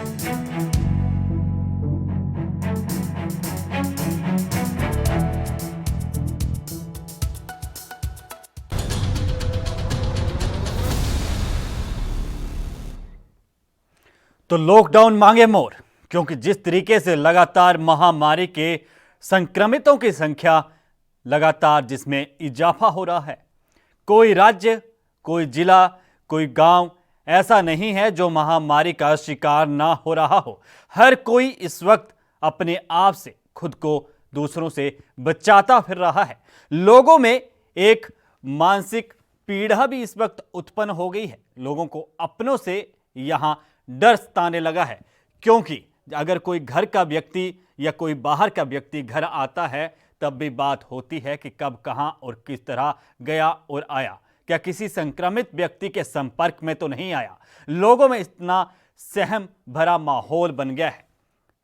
तो लॉकडाउन मांगे मोर, क्योंकि जिस तरीके से लगातार महामारी के संक्रमितों की संख्या लगातार जिसमें इजाफा हो रहा है, कोई राज्य, कोई जिला, कोई गांव ऐसा नहीं है जो महामारी का शिकार ना हो रहा हो। हर कोई इस वक्त अपने आप से खुद को दूसरों से बचाता फिर रहा है। लोगों में एक मानसिक पीड़ा भी इस वक्त उत्पन्न हो गई है। लोगों को अपनों से यहां डर सताने लगा है, क्योंकि अगर कोई घर का व्यक्ति या कोई बाहर का व्यक्ति घर आता है तब भी बात होती है कि कब, कहां और किस तरह गया और आया, क्या किसी संक्रमित व्यक्ति के संपर्क में तो नहीं आया। लोगों में इतना सहम भरा माहौल बन गया है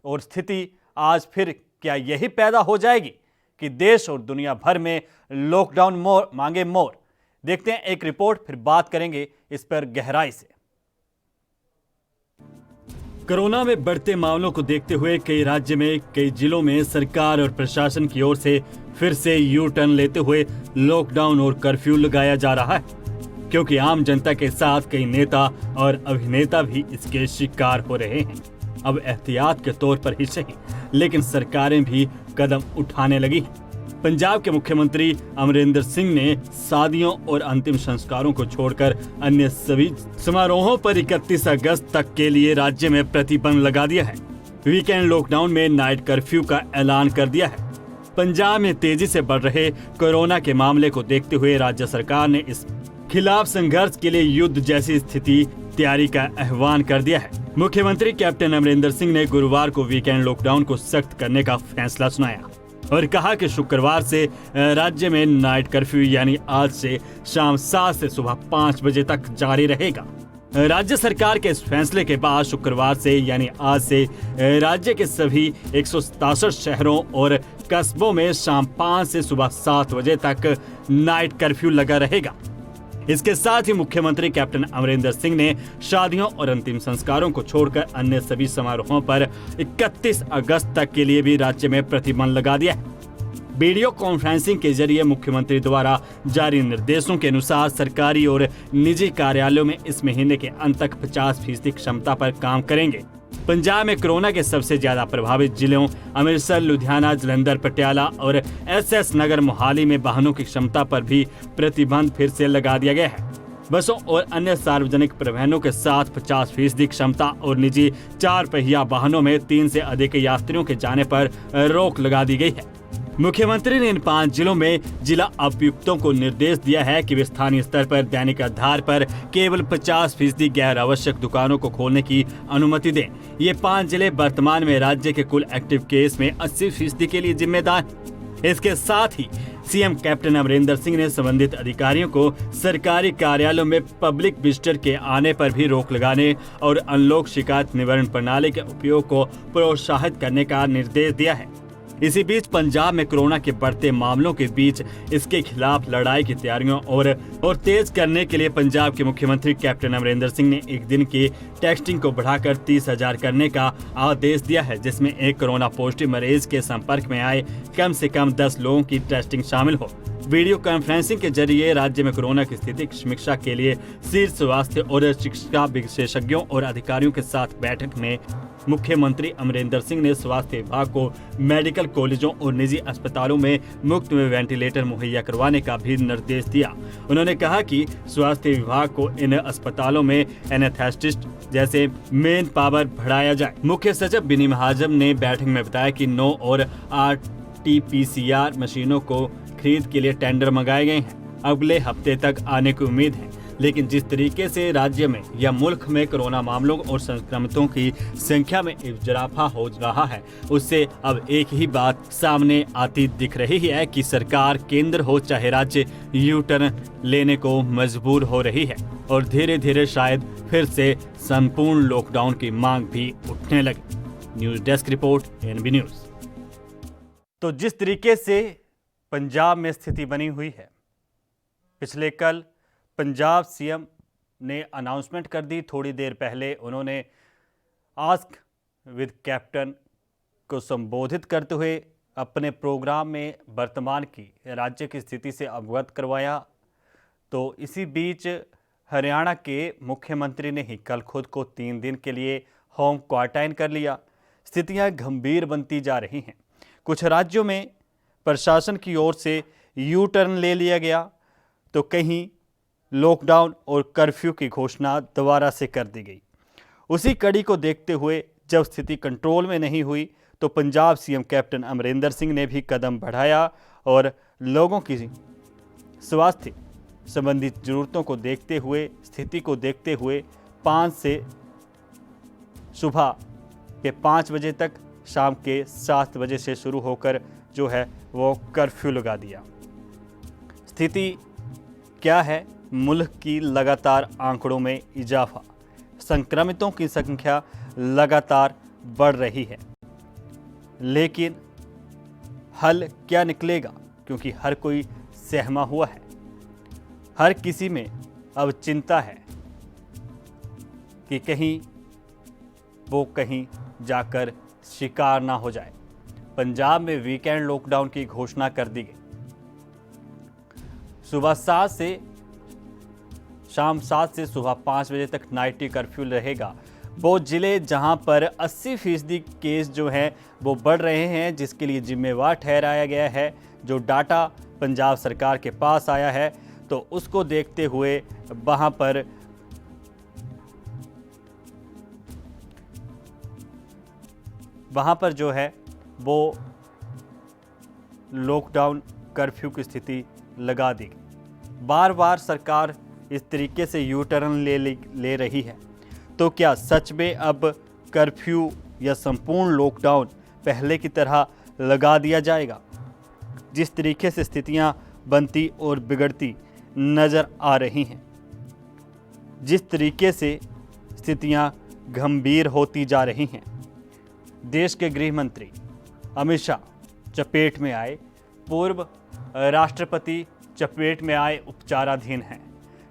और स्थिति आज फिर क्या यही पैदा हो जाएगी कि देश और दुनिया भर में लॉकडाउन मांगे मोर। देखते हैं एक रिपोर्ट, फिर बात करेंगे इस पर गहराई से। कोरोना में बढ़ते मामलों को देखते हुए कई राज्य में, कई जिलों में सरकार और प्रशासन की ओर से फिर से यू टर्न लेते हुए लॉकडाउन और कर्फ्यू लगाया जा रहा है, क्योंकि आम जनता के साथ कई नेता और अभिनेता भी इसके शिकार हो रहे हैं। अब एहतियात के तौर पर ही सही, लेकिन सरकारें भी कदम उठाने लगी हैं। पंजाब के मुख्यमंत्री अमरिंदर सिंह ने शादियों और अंतिम संस्कारों को छोड़कर अन्य सभी समारोहों पर 31 अगस्त तक के लिए राज्य में प्रतिबंध लगा दिया है। वीकेंड लॉकडाउन में नाइट कर्फ्यू का ऐलान कर दिया है। पंजाब में तेजी से बढ़ रहे कोरोना के मामले को देखते हुए राज्य सरकार ने इस खिलाफ संघर्ष के लिए युद्ध जैसी स्थिति तैयारी का आह्वान कर दिया है। मुख्यमंत्री कैप्टन अमरिंदर सिंह ने गुरुवार को वीकेंड लॉकडाउन को सख्त करने का फैसला सुनाया और कहा कि शुक्रवार से राज्य में नाइट कर्फ्यू यानी आज से शाम 7 से सुबह 5 बजे तक जारी रहेगा। राज्य सरकार के इस फैसले के बाद शुक्रवार से यानी आज से राज्य के सभी 167 शहरों और कस्बों में शाम 5 से सुबह 7 बजे तक नाइट कर्फ्यू लगा रहेगा। इसके साथ ही मुख्यमंत्री कैप्टन अमरिंदर सिंह ने शादियों और अंतिम संस्कारों को छोड़कर अन्य सभी समारोहों पर 31 अगस्त तक के लिए भी राज्य में प्रतिबंध लगा दिया है। वीडियो कॉन्फ्रेंसिंग के जरिए मुख्यमंत्री द्वारा जारी निर्देशों के अनुसार सरकारी और निजी कार्यालयों में इस महीने के अंत तक 50% क्षमता पर काम करेंगे। पंजाब में कोरोना के सबसे ज्यादा प्रभावित जिलों अमृतसर, लुधियाना, जालंधर, पटियाला और एसएस नगर, मोहाली में वाहनों की क्षमता पर भी प्रतिबंध फिर से लगा दिया गया है। बसों और अन्य सार्वजनिक परिवहनों के साथ 50% क्षमता और निजी 4 पहिया वाहनों में 3 से अधिक यात्रियों के जाने पर रोक लगा दी गई है। मुख्यमंत्री ने इन 5 जिलों में जिला उपायुक्तों को निर्देश दिया है कि वे स्थानीय स्तर पर दैनिक आधार पर केवल 50% गैर आवश्यक दुकानों को खोलने की अनुमति दें। ये 5 जिले वर्तमान में राज्य के कुल एक्टिव केस में 80% के लिए जिम्मेदार हैं। इसके साथ ही सीएम कैप्टन अमरिंदर सिंह ने संबंधित अधिकारियों को सरकारी कार्यालयों में पब्लिक विजिटर के आने पर भी रोक लगाने और अनलॉक शिकायत निवारण प्रणाली के उपयोग को प्रोत्साहित करने का निर्देश दिया है। इसी बीच पंजाब में कोरोना के बढ़ते मामलों के बीच इसके खिलाफ लड़ाई की तैयारियों और तेज करने के लिए पंजाब के मुख्यमंत्री कैप्टन अमरिंदर सिंह ने एक दिन की टेस्टिंग को बढ़ाकर 30,000 करने का आदेश दिया है, जिसमें एक कोरोना पॉजिटिव मरीज के संपर्क में आए कम से कम 10 लोगों की टेस्टिंग शामिल हो। वीडियो कॉन्फ्रेंसिंग के जरिए राज्य में कोरोना की स्थिति की समीक्षा के लिए शीर्ष स्वास्थ्य और चिकित्सा विशेषज्ञों और अधिकारियों के साथ बैठक में मुख्यमंत्री अमरिंदर सिंह ने स्वास्थ्य विभाग को मेडिकल कॉलेजों और निजी अस्पतालों में मुफ्त में वेंटिलेटर मुहैया करवाने का भी निर्देश दिया। उन्होंने कहा कि स्वास्थ्य विभाग को इन अस्पतालों में एनेस्थेसिस्ट जैसे मेन पावर बढ़ाया जाए। मुख्य सचिव बिनी महाजन ने बैठक में बताया कि 9 और RT-PCR मशीनों को खरीद के लिए टेंडर मंगाए गए हैं। अगले हफ्ते तक आने की उम्मीद है, लेकिन जिस तरीके से राज्य में या मुल्क में कोरोना मामलों और संक्रमितों की संख्या में इजाफा हो रहा है, उससे अब एक ही बात सामने आती दिख रही है कि सरकार, केंद्र हो चाहे राज्य, यू टर्न लेने को मजबूर हो रही है और धीरे धीरे शायद फिर से संपूर्ण लॉकडाउन की मांग भी उठने लगी। News desk report, NB news. तो जिस तरीके से पंजाब में स्थिति बनी हुई है, पिछले कल पंजाब सीएम ने अनाउंसमेंट कर दी। थोड़ी देर पहले उन्होंने आस्क विद कैप्टन को संबोधित करते हुए अपने प्रोग्राम में वर्तमान की राज्य की स्थिति से अवगत करवाया। तो इसी बीच हरियाणा के मुख्यमंत्री ने ही कल खुद को 3 दिन के लिए होम क्वारंटाइन कर लिया। स्थितियां गंभीर बनती जा रही हैं। कुछ राज्यों में प्रशासन की ओर से यू टर्न ले लिया गया, तो कहीं लॉकडाउन और कर्फ्यू की घोषणा दोबारा से कर दी गई। उसी कड़ी को देखते हुए जब स्थिति कंट्रोल में नहीं हुई तो पंजाब सीएम कैप्टन अमरिंदर सिंह ने भी कदम बढ़ाया और लोगों की स्वास्थ्य संबंधी जरूरतों को देखते हुए, स्थिति को देखते हुए 5 से सुबह के 5 बजे तक शाम के 7 बजे से शुरू होकर जो है वो कर्फ्यू लगा दिया। स्थिति क्या है? मुल्क की लगातार आंकड़ों में इजाफा, संक्रमितों की संख्या लगातार बढ़ रही है, लेकिन हल क्या निकलेगा? क्योंकि हर कोई सहमा हुआ है, हर किसी में अब चिंता है कि कहीं वो कहीं जाकर शिकार ना हो जाए। पंजाब में वीकेंड लॉकडाउन की घोषणा कर दी गई। सुबह 7 से शाम 7 से सुबह 5 बजे तक नाइट कर्फ्यू रहेगा। वो जिले जहां पर 80% केस जो हैं वो बढ़ रहे हैं, जिसके लिए जिम्मेवार ठहराया गया है, जो डाटा पंजाब सरकार के पास आया है, तो उसको देखते हुए वहां पर जो है वो लॉकडाउन कर्फ्यू की स्थिति लगा दी गई। बार बार सरकार इस तरीके से यू टर्न ले रही है, तो क्या सच में अब कर्फ्यू या संपूर्ण लॉकडाउन पहले की तरह लगा दिया जाएगा? जिस तरीके से स्थितियां बनती और बिगड़ती नज़र आ रही हैं, जिस तरीके से स्थितियां गंभीर होती जा रही हैं, देश के गृह मंत्री अमित शाह चपेट में आए, पूर्व राष्ट्रपति चपेट में आए, उपचाराधीन हैं।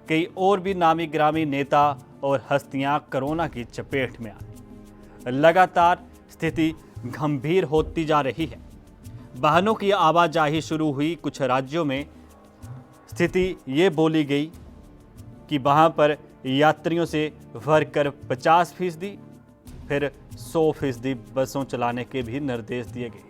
कई और भी नामी ग्रामी नेता और हस्तियां कोरोना की चपेट में आए। लगातार स्थिति गंभीर होती जा रही है। वाहनों की आवाजाही शुरू हुई। कुछ राज्यों में स्थिति ये बोली गई कि वहां पर यात्रियों से भरकर 50%, फिर 100% बसों चलाने के भी निर्देश दिए गए।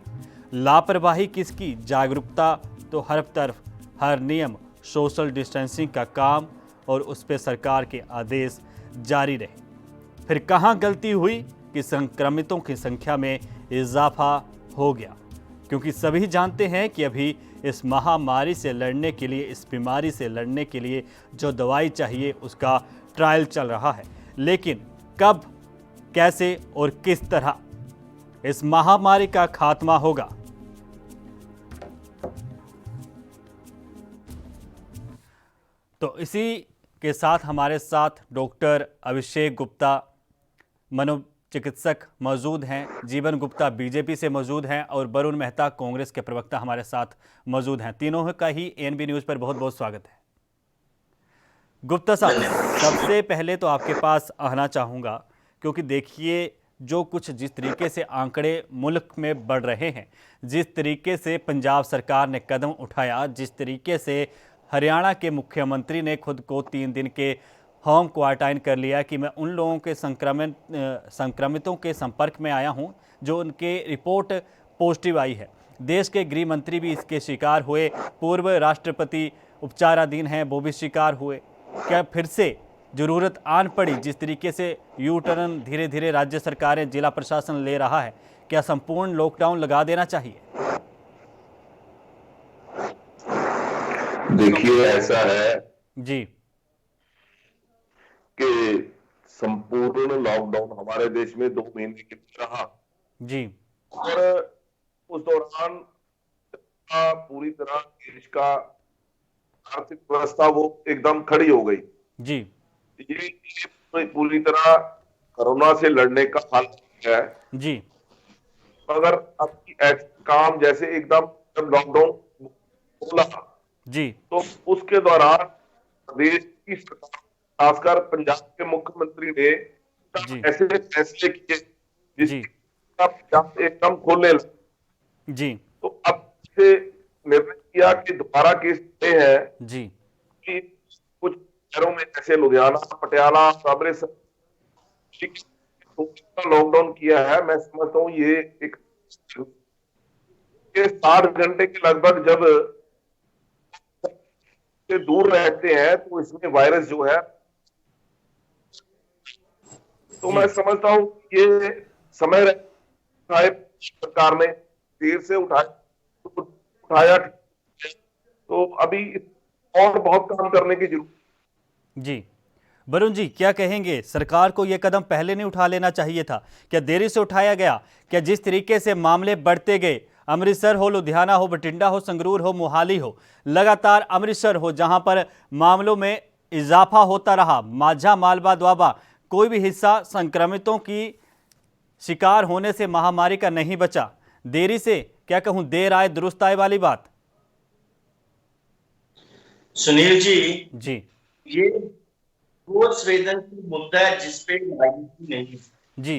लापरवाही किसकी? जागरूकता तो हर तरफ, हर नियम, सोशल डिस्टेंसिंग का काम और उस पर सरकार के आदेश जारी रहे। फिर कहां गलती हुई कि संक्रमितों की संख्या में इजाफा हो गया? क्योंकि सभी जानते हैं कि अभी इस महामारी से लड़ने के लिए, इस बीमारी से लड़ने के लिए जो दवाई चाहिए उसका ट्रायल चल रहा है, लेकिन कब, कैसे और किस तरह इस महामारी का खात्मा होगा, तो इसी के साथ हमारे साथ डॉक्टर अभिषेक गुप्ता मनोचिकित्सक मौजूद हैं, जीवन गुप्ता बीजेपी से मौजूद हैं और वरुण मेहता कांग्रेस के प्रवक्ता हमारे साथ मौजूद हैं। तीनों का ही एएनबी न्यूज़ पर बहुत बहुत स्वागत है। गुप्ता साहब, सबसे पहले तो आपके पास आना चाहूँगा, क्योंकि देखिए जो कुछ जिस तरीके से आंकड़े मुल्क में बढ़ रहे हैं, जिस तरीके से पंजाब सरकार ने कदम उठाया, जिस तरीके से हरियाणा के मुख्यमंत्री ने खुद को 3 दिन के होम क्वारंटाइन कर लिया कि मैं उन लोगों के संक्रमितों के संपर्क में आया हूं जो उनके रिपोर्ट पॉजिटिव आई है। देश के गृह मंत्री भी इसके शिकार हुए, पूर्व राष्ट्रपति उपचाराधीन हैं, वो भी शिकार हुए। क्या फिर से ज़रूरत आन पड़ी? जिस तरीके से यू टर्न धीरे धीरे राज्य सरकारें, जिला प्रशासन ले रहा है, क्या संपूर्ण लॉकडाउन लगा देना चाहिए? देखिए, ऐसा है जी कि संपूर्ण लॉकडाउन हमारे देश में 2 महीने के लिए रहा जी, और उस दौरान पूरी तरह देश का आर्थिक व्यवस्था वो एकदम खड़ी हो गई जी, ये पूरी तरह कोरोना से लड़ने का हाल है जी, मगर अब काम जैसे एकदम जब लॉकडाउन खोला जी, तो उसके दौरान प्रदेश की सरकार, खासकर पंजाब के मुख्यमंत्री ने जी, ऐसे फैसले किए जी जिसकी एकदम खोलने लगे। जी तो अब से निर्णय किया कि दोबारा केस ये है जी कि कुछ शहरों में जैसे लुधियाना, पटियाला, अमृतसर लॉकडाउन किया है। मैं समझता हूँ ये एक 60 घंटे के लगभग जब से दूर रहते हैं तो इसमें वायरस जो है, तो मैं जी समझता हूँ ये समय उठाए, सरकार ने देर से उठाया, तो अभी और बहुत काम करने की जरूरत। जी वरुण जी, क्या कहेंगे? सरकार को यह कदम पहले नहीं उठा लेना चाहिए था? क्या देरी से उठाया गया? क्या जिस तरीके से मामले बढ़ते गए, अमृतसर हो, लुधियाना हो, बठिंडा हो, संगरूर हो, मोहाली हो, लगातार अमृतसर हो जहां पर मामलों में इजाफा होता रहा, माझा, मालवा, दोआबा, कोई भी हिस्सा संक्रमितों की शिकार होने से महामारी का नहीं बचा। देरी से, क्या कहूं, देर आए दुरुस्त आए वाली बात। सुनील जी, जी ये वो संवेदनशील मुद्दा है जिसपे राजनीति नहीं है। जी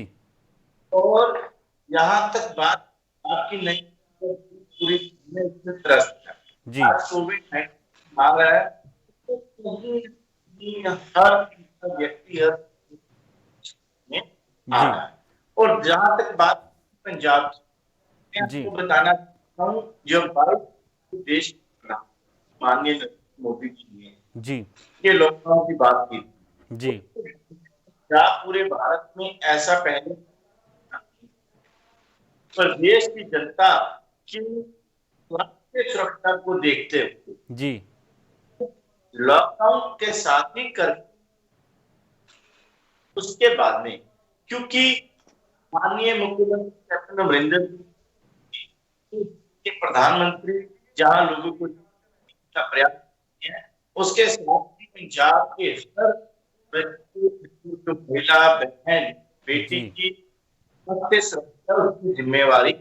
और यहाँ तक बात आपकी नहीं, पूरी दुनिया इसमें त्रस्त है। जी आज कोविड-19 आ रहा है, तो कहीं हर तीसरा व्यक्ति में आ रहा है। और जहाँ तक बात पंजाब की, मैं जी आपको बताना चाहता हूँ, जब भारत देश माननीय नरेंद्र मोदी जी ने जी ये लॉकडाउन की बात की, जी क्या पूरे भारत में ऐसा पहले पर देश की जनता की स्वास्थ्य सुरक्षा को देखते हुए जी लॉकडाउन के साथ ही कर उसके बाद में, क्योंकि माननीय मुख्यमंत्री कैप्टन अमरिंदर के प्रधानमंत्री जहां लोगों को का प्रयास किया है, उसके साथ ही पंजाब के हर जो महिला, बहन, बेटी की स्वास्थ्य सुरक्षा उसकी जिम्मेवारी।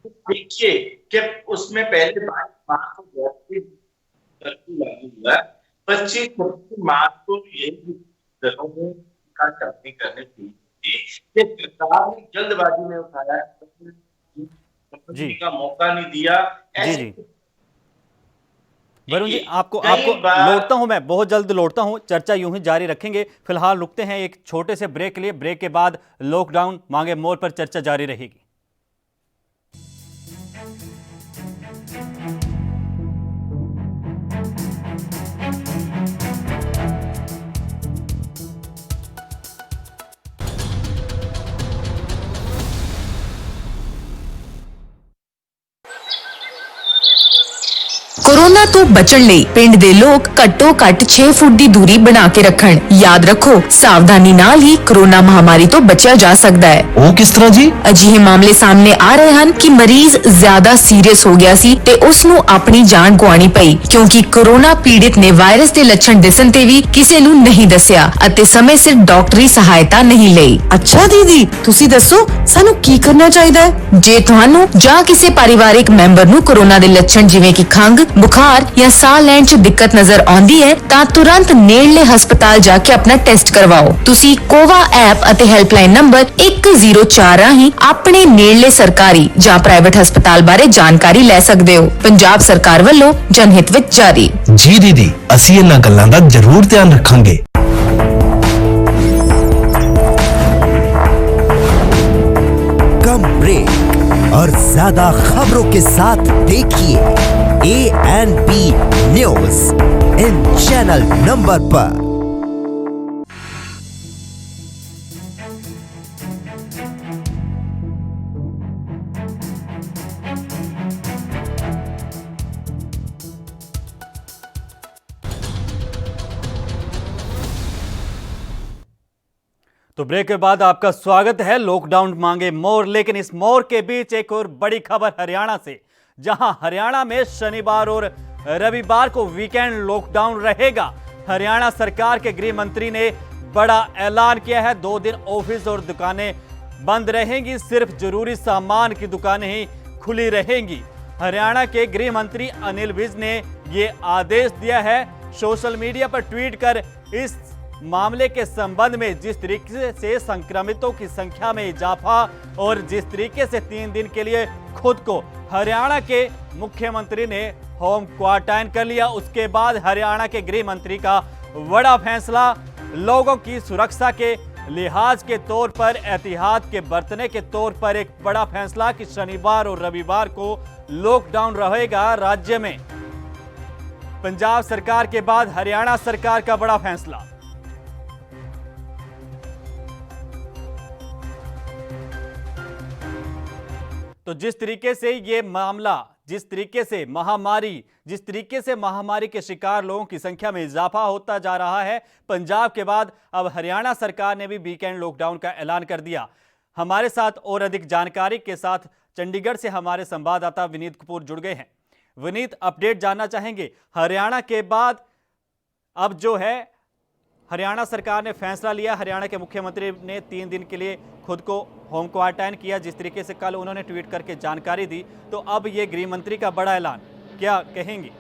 देखिए कि उसमें पहले 22 मार्च को लागू हुआ, 25 मार्च को यही दलों में चर्चा करने की सरकार ने जल्दबाजी में उठाया, जी का मौका नहीं दिया। जी जी वरुण जी, आपको कई बार लौटता हूं, मैं बहुत जल्द लौटता हूं। चर्चा यूं ही जारी रखेंगे। फिलहाल रुकते हैं एक छोटे से ब्रेक के लिए। ब्रेक के बाद लॉकडाउन मांगे मोर पर चर्चा जारी रहेगी। कोरोना तो बचण ਲਈ ਪਿੰਡ ਦੇ ਲੋਕ ਘੱਟੋ ਘੱਟ 6 ਫੁੱਟ ਦੀ ਦੂਰੀ ਬਣਾ ਕੇ ਰੱਖਣ। ਯਾਦ ਰੱਖੋ, ਸਾਵਧਾਨੀ ਨਾਲ ਹੀ ਕੋਰੋਨਾ ਮਹਾਮਾਰੀ ਤੋਂ ਬਚਿਆ ਜਾ ਸਕਦਾ ਹੈ। ਉਹ ਕਿਸ ਤਰ੍ਹਾਂ ਜੀ? ਅਜਿਹੇ ਮਾਮਲੇ ਸਾਹਮਣੇ ਆ ਰਹੇ ਹਨ ਕਿ ਮਰੀਜ਼ ਜ਼ਿਆਦਾ ਸੀਰੀਅਸ ਹੋ ਗਿਆ ਸੀ ਤੇ ਉਸ ਨੂੰ ਆਪਣੀ ਜਾਨ ਗਵਾਉਣੀ ਪਈ ਕਿਉਂਕਿ ਕੋਰੋਨਾ ਪੀੜਿਤ ਨੇ ਵਾਇਰਸ ਦੇ ਲੱਛਣ ਦਿਸਣ ਤੇ ਵੀ ਕਿਸੇ ਨੂੰ ਨਹੀਂ ਦੱਸਿਆ ਅਤੇ ਸਮੇਂ ਸਿਰ ਡਾਕਟਰੀ ਸਹਾਇਤਾ ਨਹੀਂ ਲਈ। ਅੱਛਾ ਦੀਦੀ, ਤੁਸੀਂ ਦੱਸੋ ਸਾਨੂੰ ਕੀ ਕਰਨਾ ਚਾਹੀਦਾ ਹੈ? ਜੇ ਤੁਹਾਨੂੰ ਜਾਂ ਕਿਸੇ ਪਰਿਵਾਰਿਕ ਮੈਂਬਰ ਨੂੰ ਕੋਰੋਨਾ ਦੇ ਲੱਛਣ ਜਿਵੇਂ ਕਿ ਖੰਘ, बुखार या साह ਲੈਣ 'ਚ ਦਿੱਕਤ ਨਜ਼ਰ ਆਉਂਦੀ ਹੈ ਤਾਂ ਤੁਰੰਤ ਨੇੜਲੇ ਹਸਪਤਾਲ ਜਾ ਕੇ ਆਪਣਾ ਟੈਸਟ ਕਰਵਾਓ। ਤੁਸੀਂ ਕੋਵਾ ਐਪ ਅਤੇ ਹੈਲਪਲਾਈਨ ਨੰਬਰ 104 ਰਾਹੀਂ ਆਪਣੇ ਨੇੜਲੇ ਸਰਕਾਰੀ ਜਾਂ ਪ੍ਰਾਈਵੇਟ ਹਸਪਤਾਲ ਬਾਰੇ ਜਾਣਕਾਰੀ ਲੈ ਸਕਦੇ ਹੋ। ਪੰਜਾਬ ਸਰਕਾਰ ਵੱਲੋਂ ਜਨਹਿਤ ਵਿੱਚ ਜਾਰੀ। ਜੀ ਦੀਦੀ, ਅਸੀਂ ਇਹਨਾਂ ਗੱਲਾਂ ਦਾ ਜ਼ਰੂਰ ਧਿਆਨ ਰੱਖਾਂਗੇ। कम ब्रेक और ज्यादा खबरों के साथ देखिए ANP news in channel number पर। तो ब्रेक के बाद आपका स्वागत है। लॉकडाउन मांगे मोर, लेकिन इस मोर के बीच एक और बड़ी खबर हरियाणा से, जहां हरियाणा में शनिवार और रविवार को वीकेंड लॉकडाउन रहेगा। हरियाणा सरकार के गृह मंत्री ने बड़ा ऐलान किया है। 2 दिन ऑफिस और दुकानें बंद रहेंगी, सिर्फ जरूरी सामान की दुकानें ही खुली रहेंगी। हरियाणा के गृह मंत्री अनिल विज ने ये आदेश दिया है। सोशल मीडिया पर ट्वीट कर इस मामले के संबंध में जिस तरीके से संक्रमितों की संख्या में इजाफा और जिस तरीके से 3 दिन के लिए खुद को हरियाणा के मुख्यमंत्री ने होम क्वारंटाइन कर लिया, उसके बाद हरियाणा के गृह मंत्री का बड़ा फैसला, लोगों की सुरक्षा के लिहाज के तौर पर, एहतियात के बरतने के तौर पर एक बड़ा फैसला कि शनिवार और रविवार को लॉकडाउन रहेगा राज्य में। पंजाब सरकार के बाद हरियाणा सरकार का बड़ा फैसला। तो जिस तरीके से ये मामला, जिस तरीके से महामारी के शिकार लोगों की संख्या में इजाफा होता जा रहा है, पंजाब के बाद अब हरियाणा सरकार ने भी वीकेंड लॉकडाउन का ऐलान कर दिया। हमारे साथ और अधिक जानकारी के साथ चंडीगढ़ से हमारे संवाददाता विनीत कपूर जुड़ गए हैं। विनीत, अपडेट जानना चाहेंगे, हरियाणा के बाद अब जो है हरियाणा सरकार ने फैसला लिया, हरियाणा के मुख्यमंत्री ने 3 दिन के लिए खुद को होम क्वारंटाइन किया, जिस तरीके से कल उन्होंने ट्वीट करके जानकारी दी, तो अब ये गृह मंत्री का बड़ा ऐलान, क्या कहेंगे?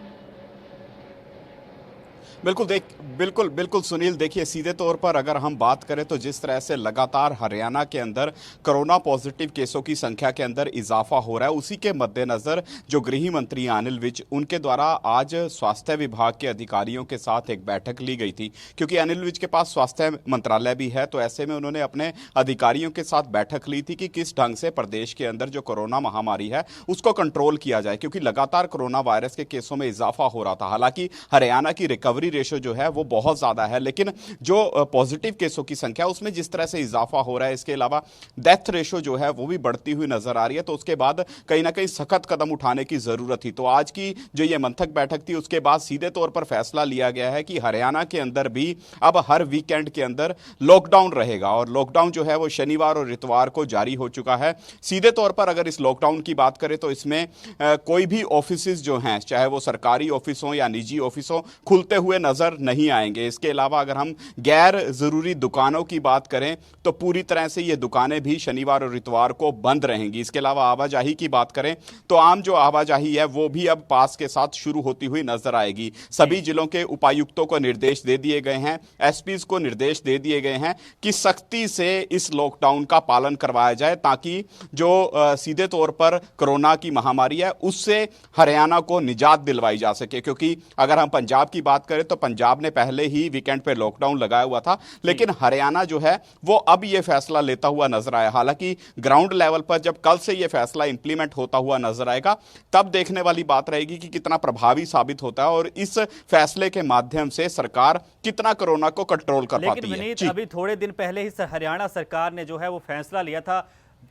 बिल्कुल सुनील, देखिए सीधे तौर पर अगर हम बात करें तो जिस तरह से लगातार हरियाणा के अंदर कोरोना पॉजिटिव केसों की संख्या के अंदर इजाफा हो रहा है, उसी के मद्देनजर जो गृह मंत्री अनिल विज, उनके द्वारा आज स्वास्थ्य विभाग के अधिकारियों के साथ एक बैठक ली गई थी, क्योंकि अनिल विज के पास स्वास्थ्य मंत्रालय भी है। तो ऐसे में उन्होंने अपने अधिकारियों के साथ बैठक ली थी कि किस ढंग से प्रदेश के अंदर जो कोरोना महामारी है उसको कंट्रोल किया जाए, क्योंकि लगातार कोरोना वायरस के केसों में इजाफा हो रहा था। हालांकि हरियाणा की रिकवरी रेशो जो है वो बहुत ज्यादा है, लेकिन जो पॉजिटिव केसों की संख्या उसमें जिस तरह से इजाफा हो रहा है, इसके अलावा डेथ रेशो जो है वो भी बढ़ती हुई नजर आ रही है। तो उसके बाद कहीं ना कहीं सख्त कदम उठाने की जरूरत थी। तो आज की जो ये मंथक बैठक थी, उसके बाद सीधे तौर पर फैसला लिया गया है कि हरियाणा के अंदर भी अब हर वीकेंड के अंदर लॉकडाउन रहेगा, और लॉकडाउन जो है वो शनिवार और इतवार को जारी हो चुका है। सीधे तौर पर अगर इस लॉकडाउन की बात करें तो इसमें कोई भी ऑफिस जो हैं, चाहे वो सरकारी ऑफिस हो या निजी ऑफिस हो, खुलते हुए नजर नहीं आएंगे। इसके अलावा अगर हम गैर जरूरी दुकानों की बात करें तो पूरी तरह से ये दुकानें भी शनिवार और इतवार को बंद रहेंगी। इसके अलावा आवाजाही की बात करें तो आम जो आवाजाही है वो भी अब पास के साथ शुरू होती हुई नजर आएगी। सभी जिलों के उपायुक्तों को निर्देश दे दिए गए हैं, एसपीज को निर्देश दे दिए गए हैं कि सख्ती से इस लॉकडाउन का पालन करवाया जाए, ताकि जो सीधे तौर पर कोरोना की महामारी है उससे हरियाणा को निजात दिलवाई जा सके। क्योंकि अगर हम पंजाब की बात करें तो पंजाब ने पहले ही वीकेंड पे लॉकडाउन लगाया हुआ था, लेकिन हरियाणा जो है वो अब ये फैसला लेता हुआ नजर आया। हालांकि ग्राउंड लेवल पर जब कल से ये फैसला इंप्लीमेंट होता हुआ नजर आएगा, तब देखने वाली बात रहेगी कि कितना प्रभावी साबित होता है और इस फैसले के माध्यम से सरकार कितना कोरोना को कंट्रोल कर पाती है। लेकिन अभी थोड़े दिन पहले ही हरियाणा सरकार ने जो है वो फैसला लिया था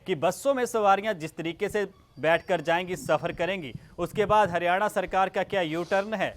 कि बसों में सवारियां जिस तरीके से बैठकर जाएंगी, सफर करेंगी, उसके बाद हरियाणा सरकार का क्या यू टर्न है?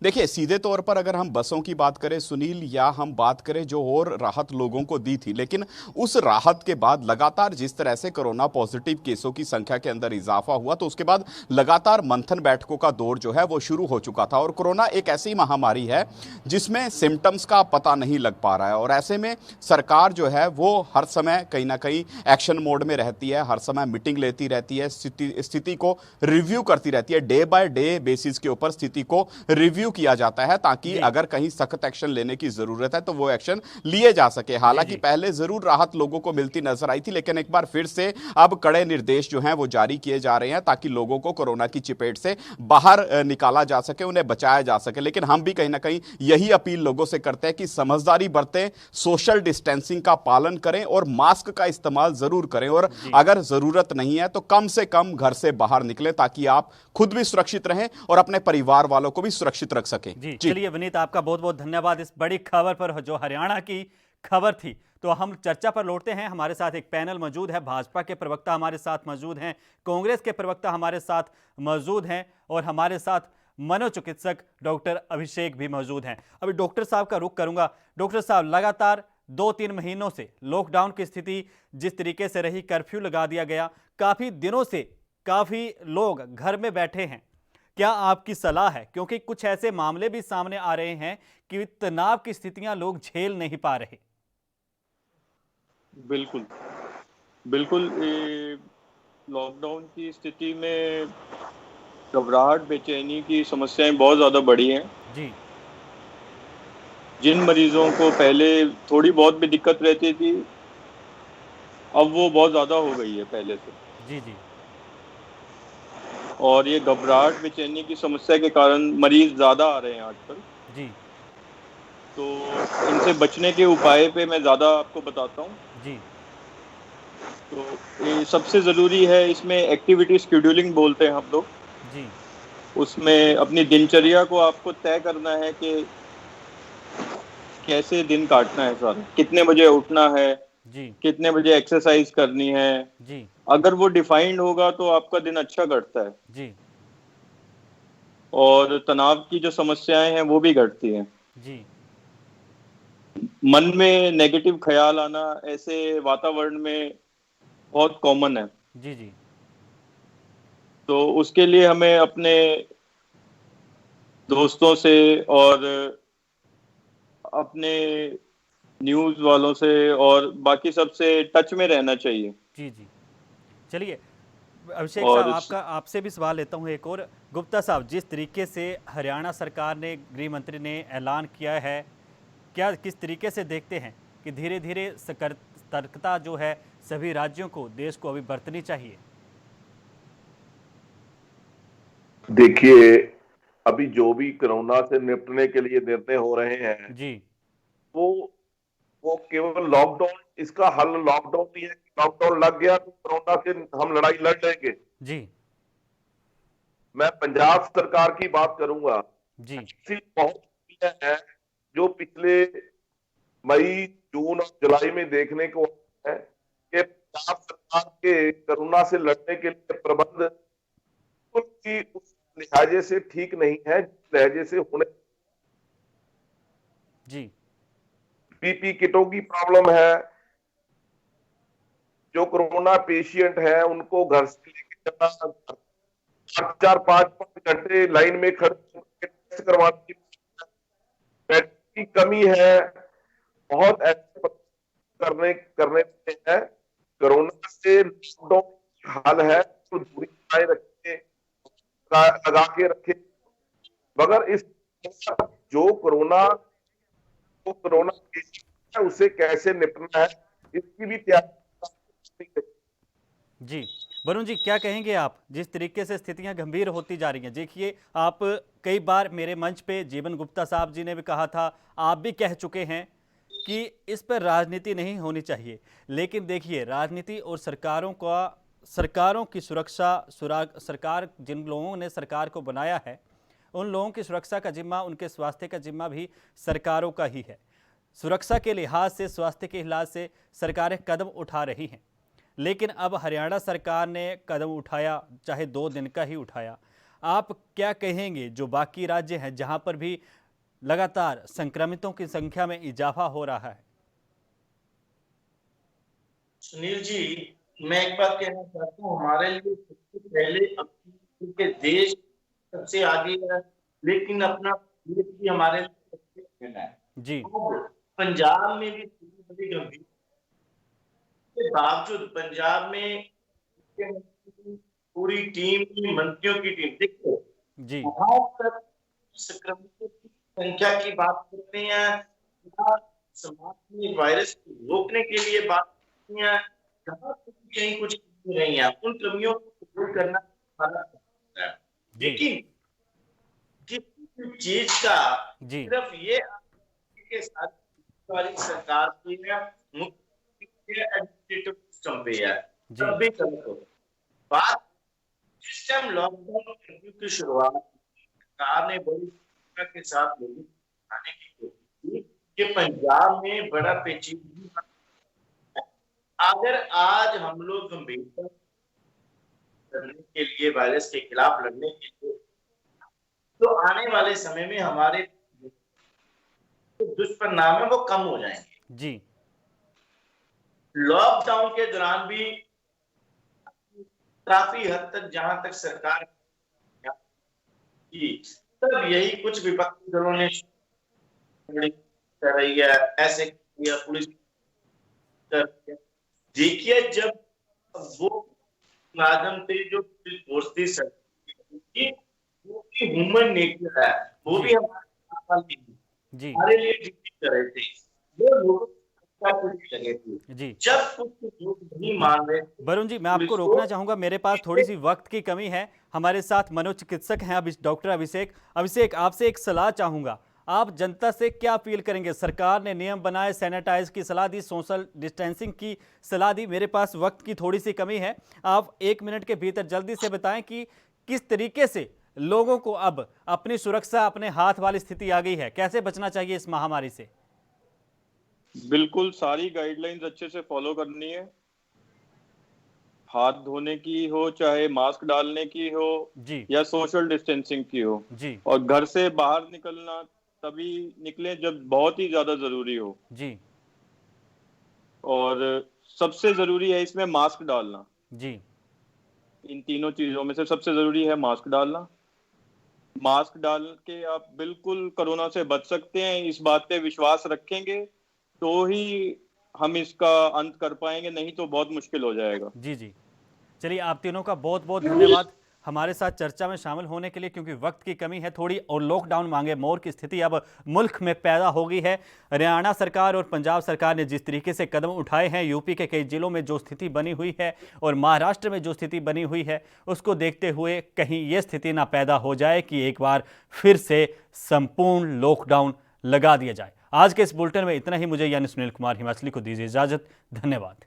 देखिए सीधे तौर पर अगर हम बसों की बात करें सुनील, या हम बात करें जो और राहत लोगों को दी थी, लेकिन उस राहत के बाद लगातार जिस तरह से कोरोना पॉजिटिव केसों की संख्या के अंदर इजाफा हुआ, तो उसके बाद लगातार मंथन बैठकों का दौर जो है वो शुरू हो चुका था। और कोरोना एक ऐसी महामारी है जिसमें सिम्टम्स का पता नहीं लग पा रहा है, और ऐसे में सरकार जो है वो हर समय कहीं ना कहीं एक्शन मोड में रहती है, हर समय मीटिंग लेती रहती है, स्थिति को रिव्यू करती रहती है, डे बाय डे बेसिस के ऊपर स्थिति को रिव्यू किया जाता है, ताकि अगर कहीं सख्त एक्शन लेने की जरूरत है तो वो एक्शन लिए जा सके। हालांकि पहले जरूर राहत लोगों को मिलती नजर आई थी, लेकिन एक बार फिर से अब कड़े निर्देश जो हैं वो जारी किए जा रहे हैं, ताकि लोगों को कोरोना की चपेट से बाहर निकाला जा सके, उन्हें बचाया जा सके। लेकिन हम भी कहीं ना कहीं यही अपील लोगों से करते हैं कि समझदारी बरतें, सोशल डिस्टेंसिंग का पालन करें और मास्क का इस्तेमाल जरूर करें, और अगर जरूरत नहीं है तो कम से कम घर से बाहर निकलें, ताकि आप खुद भी सुरक्षित रहें और अपने परिवार वालों को भी सुरक्षित रख सकें। जी चलिए विनीत, आपका बहुत बहुत धन्यवाद इस बड़ी खबर पर, जो हरियाणा की खबर थी। तो हम चर्चा पर लौटते हैं। हमारे साथ एक पैनल मौजूद है, भाजपा के प्रवक्ता हमारे साथ मौजूद हैं, कांग्रेस के प्रवक्ता हमारे साथ मौजूद हैं, और हमारे साथ मनोचिकित्सक डॉक्टर अभिषेक भी मौजूद हैं। अभी डॉक्टर साहब का रुख करूंगा। डॉक्टर साहब, लगातार 2-3 महीनों से लॉकडाउन की स्थिति जिस तरीके से रही, कर्फ्यू लगा दिया गया, काफी दिनों से काफी लोग घर में बैठे हैं, क्या आपकी सलाह है, क्योंकि कुछ ऐसे मामले भी सामने आ रहे हैं कि तनाव की स्थितियां लोग झेल नहीं पा रहे? बिल्कुल लॉकडाउन की स्थिति में घबराहट, बेचैनी की समस्याएं बहुत ज़्यादा बढ़ी हैं। जी जिन मरीजों को पहले थोड़ी बहुत भी दिक्कत रहती थी, अब वो बहुत ज्यादा हो गई है पहले से। जी जी और ये घबराहट बेचैनी की समस्या के कारण मरीज ज्यादा आ रहे हैं आजकल। जी तो इनसे बचने के उपाय पे मैं ज्यादा आपको बताता हूँ। जी तो ये सबसे जरूरी है, इसमें एक्टिविटी शेड्यूलिंग बोलते हैं हम लोग। जी उसमें अपनी दिनचर्या को आपको तय करना है कि कैसे दिन काटना है सारा, कितने बजे उठना है, जी कितने बजे एक्सरसाइज करनी है। जी अगर वो डिफाइंड होगा तो आपका दिन अच्छा कटता है जी और तनाव की जो समस्याएं हैं वो भी घटती हैं। जी मन में नेगेटिव ख्याल आना ऐसे वातावरण में बहुत कॉमन है। जी जी तो उसके लिए हमें अपने दोस्तों से और अपने न्यूज वालों से और बाकी सबसे टच में रहना चाहिए। जी जी चलिए, अभिषेक साहब, और आपका आपसे भी सवाल लेता हूं एक और। गुप्ता साहब, जिस तरीके से हरियाणा सरकार ने, गृह मंत्री ने ऐलान किया है, क्या किस तरीके से देखते हैं कि धीरे धीरे सतर्कता जो है सभी राज्यों को, देश को अभी बरतनी चाहिए? देखिए, अभी जो भी कोरोना से निपटने के लिए निर्णय हो रहे हैं, जी वो वो केवल लॉकडाउन, इसका हल लॉकडाउन नहीं है कि लॉकडाउन लग गया तो कोरोना से हम लड़ाई लड़ लेंगे। जी मैं पंजाब सरकार की बात करूंगा। जी ऐसी बहुत चीजें हैं जो पिछले मई, जून और जुलाई में देखने को है कि पंजाब सरकार के कोरोना से लड़ने के लिए प्रबंध की उस लिहाजे से ठीक नहीं है जिस लहजे से होने। जी पीपी किटों की प्रॉब्लम है। जो कोरोना पेशिएंट है उनको घर से लेके जाना, 4-5 घंटे लाइन में खड़े होकर टेस्ट करवाने की, बेड की कमी है। बहुत ऐसे करने करने पे है। कोरोना से लॉकडाउन हाल है तो दूरी बनाए रखे, लगा के रखे। मगर इस जो कोरोना है उसे कैसे निपटना है, इसकी भी तैयारी। जी वरुण जी, क्या कहेंगे आप? जिस तरीके से स्थितियां गंभीर होती जा रही हैं, देखिए, आप कई बार मेरे मंच पे जीवन गुप्ता साहब जी ने भी कहा था, आप भी कह चुके हैं कि इस पर राजनीति नहीं होनी चाहिए। लेकिन देखिए, राजनीति और सरकारों की सुरक्षा, सरकार, जिन लोगों ने सरकार को बनाया है, उन लोगों की सुरक्षा का जिम्मा, उनके स्वास्थ्य का जिम्मा भी सरकारों का ही है। सुरक्षा के लिहाज से, स्वास्थ्य के लिहाज से सरकारें कदम उठा रही हैं। लेकिन अब हरियाणा सरकार ने कदम उठाया, चाहे 2 दिन का ही उठाया। आप क्या कहेंगे, जो बाकी राज्य हैं जहां पर भी लगातार संक्रमितों की संख्या में इजाफा हो रहा है? सुनील जी, मैं एक बात कहना चाहता हूँ, हमारे लिए सबसे पहले अपने देश सबसे आगे है, लेकिन अपना देश भी हमारे लिए सबसे पहले है। जी पंजाब में भी बड़ी गंभीर के बावजूद पंजाब में पूरी टीम की, मंत्रियों की टीम, देखो जी वहां तक संक्रमितों की संख्या की बात करते हैं या समाज में वायरस को रोकने के लिए बात करते हैं, जहां कहीं कुछ कमी नहीं है, उन कमियों को दूर करना हमारा है। लेकिन किसी भी चीज का जी सिर्फ ये के साथ वाली सरकार की है, मुख्य एडमिनिस्ट्रेटिव सिस्टम पे है, जी तब भी गलत हो। बात सिस्टम लॉकडाउन कर्फ्यू की शुरुआत सरकार ने बड़ी भूमिका के साथ लोगों को आने की कोशिश की कि पंजाब में बड़ा पेचीदा। अगर आज हम लोग गंभीरता करने के लिए, वायरस के खिलाफ लड़ने के लिए, तो आने वाले समय में हमारे दुष्परिणाम है वो कम हो जाएंगे। जी लॉकडाउन के दौरान भी काफी हद तक, जहां तक सरकार की, तब यही कुछ विपक्षी दलों ने कर रही है, ऐसे किया, पुलिस देखिए, जब वो मुलाजम थे, जो पुलिस फोर्स थी, वो भी ह्यूमन नेचर है, वो भी हमारे साल की जी हमारे लिए ड्यूटी कर रहे थे, वो लोगों को लगे थे। जी। जब कुछ लोग नहीं मान रहे थे, वरुण जी, मैं आपको पुलिस रोकना को चाहूंगा, मेरे पास थोड़ी सी वक्त की कमी है। हमारे साथ मनोचिकित्सक हैं डॉक्टर अभिषेक। अभिषेक, आपसे एक सलाह चाहूंगा, आप जनता से क्या अपील करेंगे? सरकार ने नियम बनाए, सैनिटाइज की सलाह दी, सोशल डिस्टेंसिंग की सलाह दी। मेरे पास वक्त की थोड़ी सी कमी है, आप 1 मिनट के भीतर जल्दी से बताएं कि किस तरीके से लोगों को अब अपनी सुरक्षा अपने हाथ वाली स्थिति आ गई है, कैसे बचना चाहिए इस महामारी से? बिल्कुल सारी गाइडलाइंस अच्छे से फॉलो करनी है, हाथ धोने की हो, चाहे मास्क डालने की हो जी या सोशल डिस्टेंसिंग की हो। जी और घर से बाहर निकलना तभी निकलें जब बहुत ही ज्यादा जरूरी हो। जी और सबसे जरूरी है इसमें मास्क डालना। जी इन तीनों चीजों में से सबसे जरूरी है मास्क डालना। मास्क डाल के आप बिल्कुल कोरोना से बच सकते हैं, इस बात पे विश्वास रखेंगे तो ही हम इसका अंत कर पाएंगे, नहीं तो बहुत मुश्किल हो जाएगा। जी जी। चलिए, आप तीनों का बहुत बहुत धन्यवाद हमारे साथ चर्चा में शामिल होने के लिए, क्योंकि वक्त की कमी है थोड़ी और लॉकडाउन मांगे मोर की स्थिति अब मुल्क में पैदा हो गई है। हरियाणा सरकार और पंजाब सरकार ने जिस तरीके से कदम उठाए हैं, यूपी के कई जिलों में जो स्थिति बनी हुई है और महाराष्ट्र में जो स्थिति बनी हुई है, उसको देखते हुए कहीं ये स्थिति ना पैदा हो जाए कि एक बार फिर से संपूर्ण लॉकडाउन लगा दिया जाए। आज के इस बुलेटिन में इतना ही। मुझे यानी सुनील कुमार हिमाचली को दीजिए इजाजत। धन्यवाद।